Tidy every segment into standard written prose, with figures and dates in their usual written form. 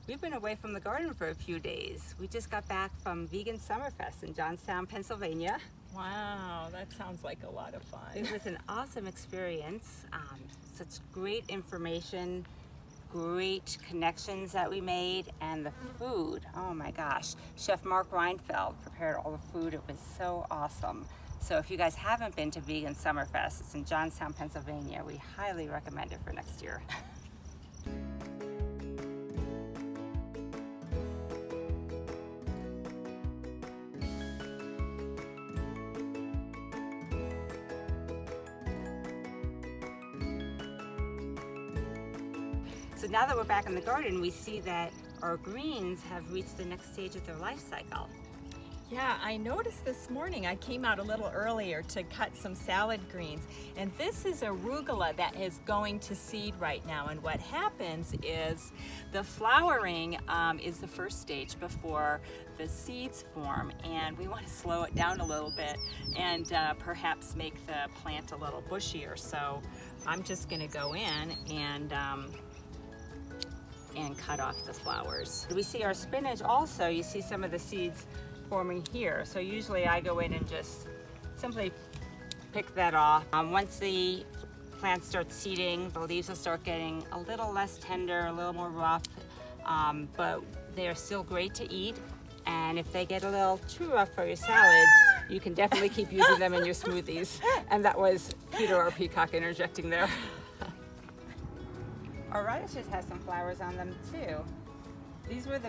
We've been away from the garden for a few days. We just got back from Vegan Summerfest in Johnstown, Pennsylvania. Wow, that sounds like a lot of fun. It was an awesome experience. Such great information, great connections that we made, and the food, oh my gosh. Chef Mark Reinfeld prepared all the food. It was so awesome. So if you guys haven't been to Vegan Summerfest, it's in Johnstown, Pennsylvania. We highly recommend it for next year. So now that we're back in the garden, we see that our greens have reached the next stage of their life cycle. Yeah, I noticed this morning, I came out a little earlier to cut some salad greens, and this is arugula that is going to seed right now. And what happens is the flowering is the first stage before the seeds form, and we want to slow it down a little bit and perhaps make the plant a little bushier. So I'm just going to go in and cut off the flowers. We see our spinach also, you see some of the seeds forming here. So usually I go in and just simply pick that off. Once the plant starts seeding, the leaves will start getting a little less tender, a little more rough, but they are still great to eat. And if they get a little too rough for your salads, you can definitely keep using them in your smoothies. And that was Peter, our peacock, interjecting there. Our radishes have some flowers on them too. These were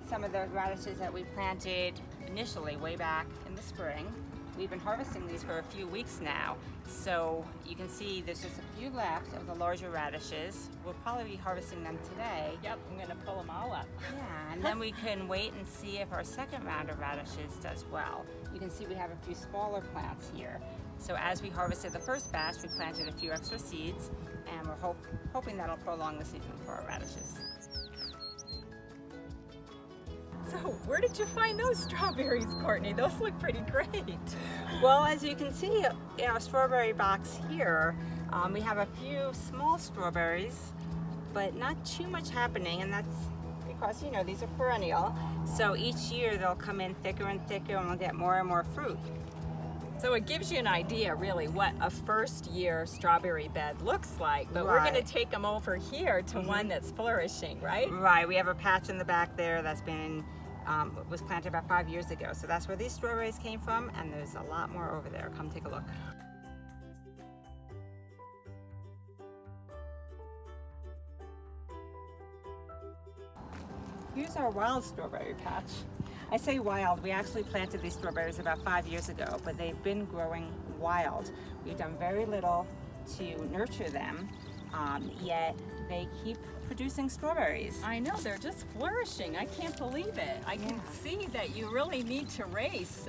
some of the radishes that we planted initially way back in the spring. We've been harvesting these for a few weeks now. So you can see there's just a few left of the larger radishes. We'll probably be harvesting them today. Yep, I'm gonna pull them all up. Yeah, and then we can wait and see if our second round of radishes does well. You can see we have a few smaller plants here. So as we harvested the first batch, we planted a few extra seeds, and we're hoping that'll prolong the season for our radishes. So where did you find those strawberries, Courtney? Those look pretty great. Well, as you can see in our strawberry box here, we have a few small strawberries, but not too much happening, and that's because, you know, these are perennial. So each year they'll come in thicker and thicker, and we'll get more and more fruit. So it gives you an idea really what a first year strawberry bed looks like, but we're going to take them over here to one that's flourishing, right? Right, we have a patch in the back there that's been, was planted about 5 years ago. So that's where these strawberries came from, and there's a lot more over there. Come take a look. Here's our wild strawberry patch. I say wild, we actually planted these strawberries about 5 years ago, but they've been growing wild. We've done very little to nurture them, yet they keep producing strawberries. I know, they're just flourishing. I can't believe it. I can see that you really need to race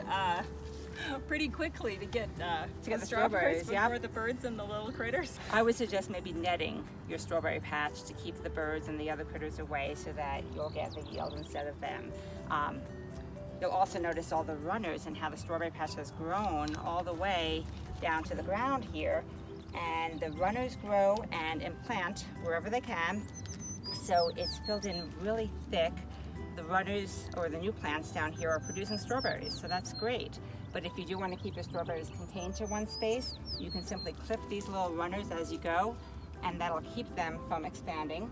pretty quickly to get the strawberries before the birds and the little critters. I would suggest maybe netting your strawberry patch to keep the birds and the other critters away so that you'll get the yield instead of them. You'll also notice all the runners and how the strawberry patch has grown all the way down to the ground here. And the runners grow and implant wherever they can. So it's filled in really thick. The runners, or the new plants down here, are producing strawberries, so that's great. But if you do want to keep your strawberries contained to one space, you can simply clip these little runners as you go, and that'll keep them from expanding.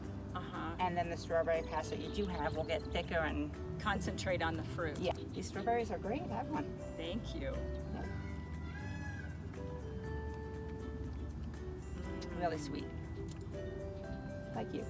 And then the strawberry patch that you do have will get thicker and concentrate on the fruit. Yeah, these strawberries are great. Have one. Thank you. Yeah. Really sweet. Like you.